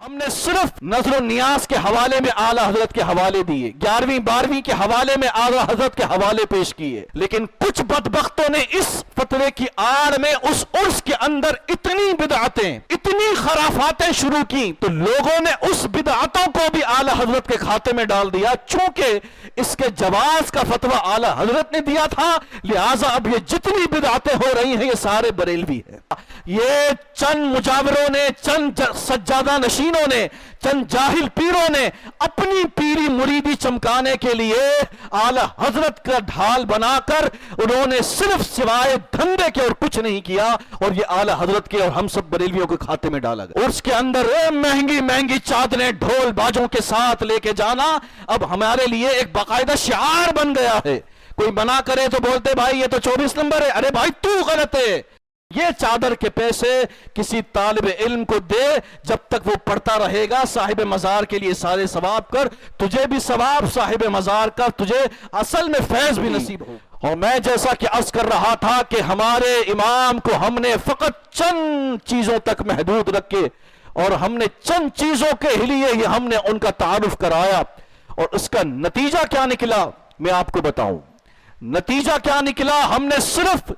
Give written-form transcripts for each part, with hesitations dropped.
ہم نے صرف نظر و نیاز کے حوالے میں اعلی حضرت کے حوالے دیے، 11ویں 12ویں کے حوالے میں اعلی حضرت کے حوالے پیش کیے، لیکن کچھ بدبختوں نے اس فتوے کی آڑ میں اس عرس کے اندر اتنی بدعتیں، اتنی خرافاتیں شروع کی تو لوگوں نے اس بدعتوں کو بھی اعلی حضرت کے کھاتے میں ڈال دیا۔ چونکہ اس کے جواز کا فتویٰ اعلی حضرت نے دیا تھا، لہٰذا اب یہ جتنی بدعتیں ہو رہی ہیں یہ سارے بریلوی ہیں۔ یہ چند مجاوروں نے، چند سجادہ نشینوں نے، چند جاہل پیروں نے اپنی پیری مریدی چمکانے کے لیے اعلی حضرت کا ڈھال بنا کر انہوں نے صرف سوائے دھندے کے اور کچھ نہیں کیا، اور یہ اعلی حضرت کے اور ہم سب بریلویوں کے کھاتے میں ڈالا گیا۔ اور اس کے اندر مہنگی مہنگی چادریں ڈھول باجوں کے ساتھ لے کے جانا اب ہمارے لیے ایک باقاعدہ شعار بن گیا ہے۔ کوئی منع کرے تو بولتے بھائی یہ تو 24 نمبر ہے، ارے بھائی تو غلط ہے۔ یہ چادر کے پیسے کسی طالب علم کو دے، جب تک وہ پڑھتا رہے گا صاحب مزار کے لیے سارے ثواب کر، تجھے بھی ثواب صاحب مزار کا، تجھے اصل میں فیض بھی نصیب ہو۔ اور میں جیسا کہ عرض کر رہا تھا کہ ہمارے امام کو ہم نے فقط چند چیزوں تک محدود رکھے، اور ہم نے چند چیزوں کے لیے ہی ہم نے ان کا تعارف کرایا، اور اس کا نتیجہ کیا نکلا میں آپ کو بتاؤں۔ نتیجہ کیا نکلا؟ ہم نے صرف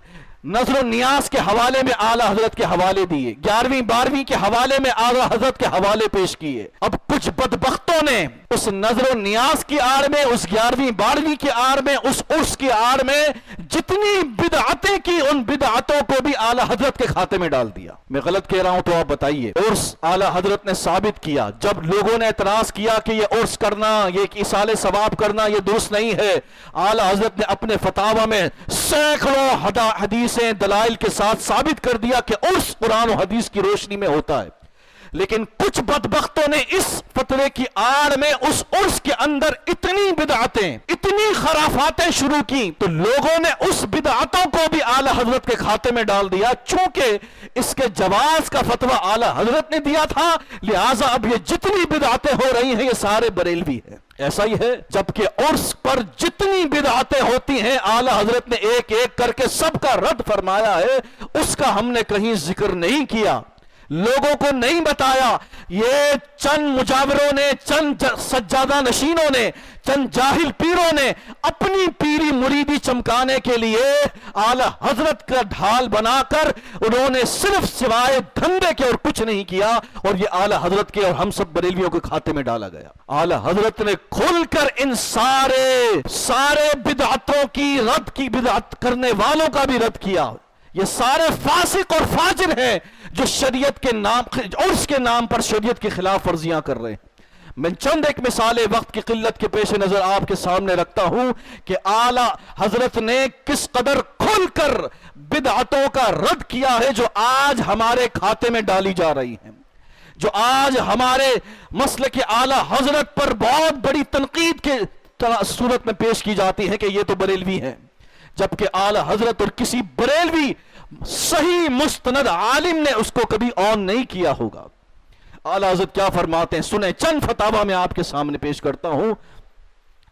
نظر و نیاز کے حوالے میں اعلی حضرت کے حوالے دیے، 11ویں 12ویں کے حوالے میں اعلی حضرت کے حوالے پیش کیے۔ اب کچھ بدبختوں نے اس نظر و نیاز کی آڑ میں، اس 11ویں 12ویں کی آڑ میں، اس عرس کی آڑ میں جتنی بدعتیں کی، ان بدعتوں کو بھی اعلی حضرت کے کھاتے میں ڈال دیا۔ میں غلط کہہ رہا ہوں تو آپ بتائیے۔ عرس اعلی حضرت نے ثابت کیا، جب لوگوں نے اعتراض کیا کہ یہ عرس کرنا، یہ ایصال ثواب کرنا یہ درست نہیں ہے، اعلی حضرت نے اپنے فتاوی میں سینکڑوں حدیث دلائل کے ساتھ ثابت کر دیا کہ عرس قرآن و حدیث کی روشنی میں ہوتا ہے۔ لیکن کچھ بدبختوں نے اس فتوے کی آڑ میں اس عرس کے اندر اتنی بدعتیں، اتنی خرافاتیں شروع کی تو لوگوں نے اس بدعتوں کو بھی اعلی حضرت کے کھاتے میں ڈال دیا۔ چونکہ اس کے جواز کا فتویٰ اعلی حضرت نے دیا تھا، لہٰذا اب یہ جتنی بدعتیں ہو رہی ہیں یہ سارے بریلوی ہیں۔ ایسا ہی ہے، جبکہ عرس پر جتنی بدعتیں ہوتی ہیں اعلی حضرت نے ایک ایک کر کے سب کا رد فرمایا ہے، اس کا ہم نے کہیں ذکر نہیں کیا، لوگوں کو نہیں بتایا۔ یہ چند مجاوروں نے، چند سجادہ نشینوں نے، چند جاہل پیروں نے اپنی پیری مریدی چمکانے کے لیے اعلی حضرت کا ڈھال بنا کر انہوں نے صرف سوائے دھندے کے اور کچھ نہیں کیا، اور یہ اعلی حضرت کے اور ہم سب بریلویوں کے کھاتے میں ڈالا گیا۔ اعلی حضرت نے کھل کر ان سارے بدعتوں کی رد کی، بدعت کرنے والوں کا بھی رد کیا۔ یہ سارے فاسق اور فاجر ہیں جو شریعت کے نام، عرس کے نام پر شریعت کی خلاف ورزیاں کر رہے ہیں۔ میں چند ایک مثالیں وقت کی قلت کے پیش نظر آپ کے سامنے رکھتا ہوں کہ اعلی حضرت نے کس قدر کھل کر بدعتوں کا رد کیا ہے جو آج ہمارے کھاتے میں ڈالی جا رہی ہیں، جو آج ہمارے مسلک اعلی حضرت پر بہت بڑی تنقید کے صورت میں پیش کی جاتی ہے کہ یہ تو بریلوی ہیں، جبکہ اعلی حضرت اور کسی بریلوی صحیح مستند عالم نے اس کو کبھی آن نہیں کیا ہوگا۔ اعلی حضرت کیا فرماتے ہیں سنیں، چند فتاوی میں آپ کے سامنے پیش کرتا ہوں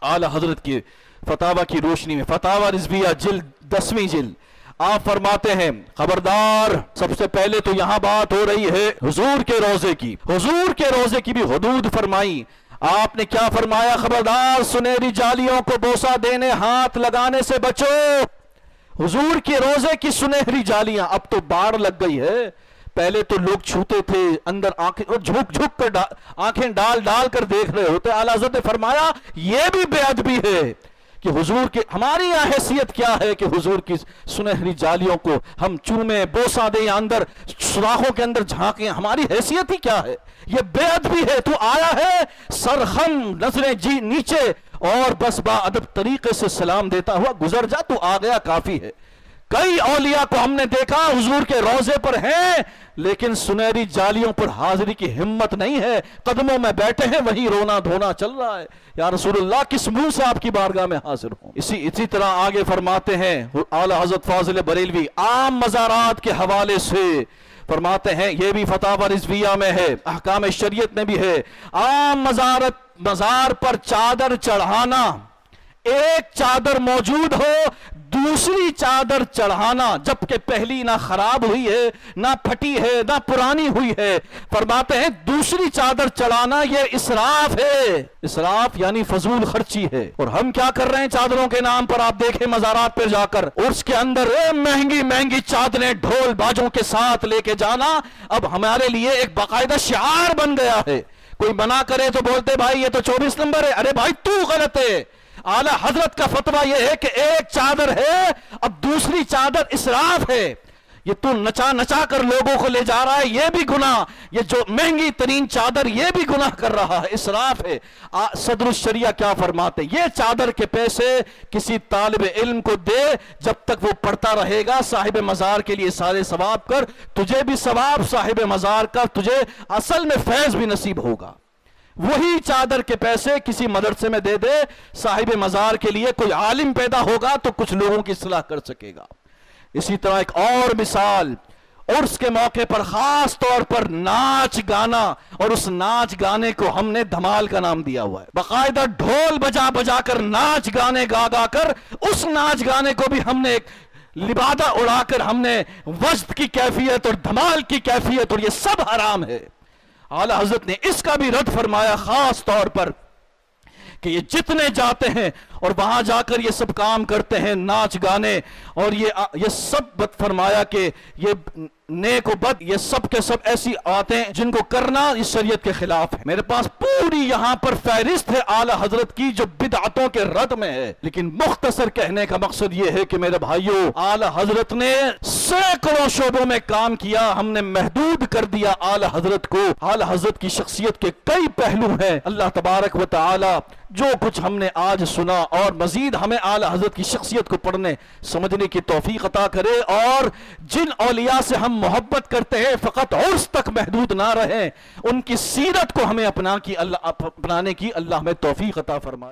اعلی حضرت کی فتاوی کی روشنی میں۔ فتاوی رضویہ جلد 10ویں جلد، آپ فرماتے ہیں خبردار، سب سے پہلے تو یہاں بات ہو رہی ہے حضور کے روزے کی، حضور کے روزے کی بھی حدود فرمائی۔ آپ نے کیا فرمایا؟ خبردار، سنہری جالیوں کو بوسہ دینے، ہاتھ لگانے سے بچو۔ حضور کے روزے کی سنہری جالیاں، اب تو باڑ لگ گئی ہے، پہلے تو لوگ چھوتے تھے، اندر آنکھیں اور جھک کر آنکھیں ڈال کر دیکھ رہے ہوتے۔ اعلیٰ حضرت نے فرمایا یہ بھی بے ادبی ہے کہ حضور کے، ہماری یہاں حیثیت کیا ہے کہ حضور کی سنہری جالیوں کو ہم چومیں، بوسہ دیں، اندر سوراخوں کے اندر جھانکیں، ہماری حیثیت ہی کیا ہے؟ یہ بے ادبی ہے۔ تو آیا ہے سرخم، نظریں جی نیچے، اور بس با ادب طریقے سے سلام دیتا ہوا گزر جا، تو آ گیا کافی ہے۔ کئی اولیاء کو ہم نے دیکھا حضور کے روزے پر ہیں لیکن سنہری جالیوں پر حاضری کی ہمت نہیں ہے، قدموں میں بیٹھے ہیں، وہیں رونا دھونا چل رہا ہے۔ یا رسول اللہ، کس منہ سے آپ کی بارگاہ میں حاضر ہوں؟ اسی طرح آگے فرماتے ہیں اعلیٰ حضرت فاضل بریلوی عام مزارات کے حوالے سے فرماتے ہیں، یہ بھی فتاوی رضویہ میں ہے، احکام شریعت میں بھی ہے، عام مزار پر چادر چڑھانا، ایک چادر موجود ہو، دوسری چادر چڑھانا جبکہ پہلی نہ خراب ہوئی ہے، نہ پھٹی ہے، نہ پرانی ہوئی ہے، فرماتے ہیں دوسری چادر چڑھانا یہ اسراف ہے۔ اسراف یعنی فضول خرچی ہے۔ اور ہم کیا کر رہے ہیں چادروں کے نام پر؟ آپ دیکھیں مزارات پہ جا کر عرس کے اندر مہنگی مہنگی چادریں ڈھول باجوں کے ساتھ لے کے جانا اب ہمارے لیے ایک باقاعدہ شعار بن گیا ہے۔ کوئی منع کرے تو بولتے بھائی یہ تو 24 نمبر ہے۔ ارے بھائی تو غلط ہے۔ اعلی حضرت کا فتویٰ یہ ہے کہ ایک چادر ہے، اب دوسری چادر اسراف ہے۔ یہ تو نچا نچا کر لوگوں کو لے جا رہا ہے، یہ بھی گناہ۔ یہ جو مہنگی ترین چادر یہ بھی گناہ کر رہا ہے، اسراف ہے۔ صدر الشریعہ کیا فرماتے؟ یہ چادر کے پیسے کسی طالب علم کو دے، جب تک وہ پڑھتا رہے گا صاحب مزار کے لیے سارے ثواب کر، تجھے بھی ثواب صاحب مزار کا، تجھے اصل میں فیض بھی نصیب ہوگا۔ وہی چادر کے پیسے کسی مدرسے میں دے دے، صاحب مزار کے لیے کوئی عالم پیدا ہوگا تو کچھ لوگوں کی اصلاح کر سکے گا۔ اسی طرح ایک اور مثال، عرس کے موقع پر خاص طور پر ناچ گانا، اور اس ناچ گانے کو ہم نے دھمال کا نام دیا ہوا ہے۔ باقاعدہ ڈھول بجا بجا کر ناچ گانے گا گا کر اس ناچ گانے کو بھی ہم نے ایک لبادہ اڑا کر ہم نے وجد کی کیفیت اور دھمال کی کیفیت، اور یہ سب حرام ہے۔ اعلی حضرت نے اس کا بھی رد فرمایا خاص طور پر کہ یہ جتنے جاتے ہیں اور وہاں جا کر یہ سب کام کرتے ہیں، ناچ گانے، اور یہ سب بد فرمایا کہ یہ نیک و بد یہ سب کے سب ایسی آتے ہیں جن کو کرنا اس شریعت کے خلاف ہے۔ میرے پاس پوری یہاں پر فہرست ہے اعلی حضرت کی جو بدعتوں کے رد میں ہے، لیکن مختصر کہنے کا مقصد یہ ہے کہ میرے بھائیوں، اعلی حضرت نے سینکڑوں شعبوں میں کام کیا، ہم نے محدود کر دیا اعلی حضرت کو۔ اعلی حضرت کی شخصیت کے کئی پہلو ہیں۔ اللہ تبارک و تعالی جو کچھ ہم نے آج سنا اور مزید ہمیں اعلی حضرت کی شخصیت کو پڑھنے سمجھنے کی توفیق عطا کرے، اور جن اولیاء سے ہم محبت کرتے ہیں فقط عرس تک محدود نہ رہیں، ان کی سیرت کو ہمیں اپنانے کی اللہ ہمیں توفیق عطا فرمائے۔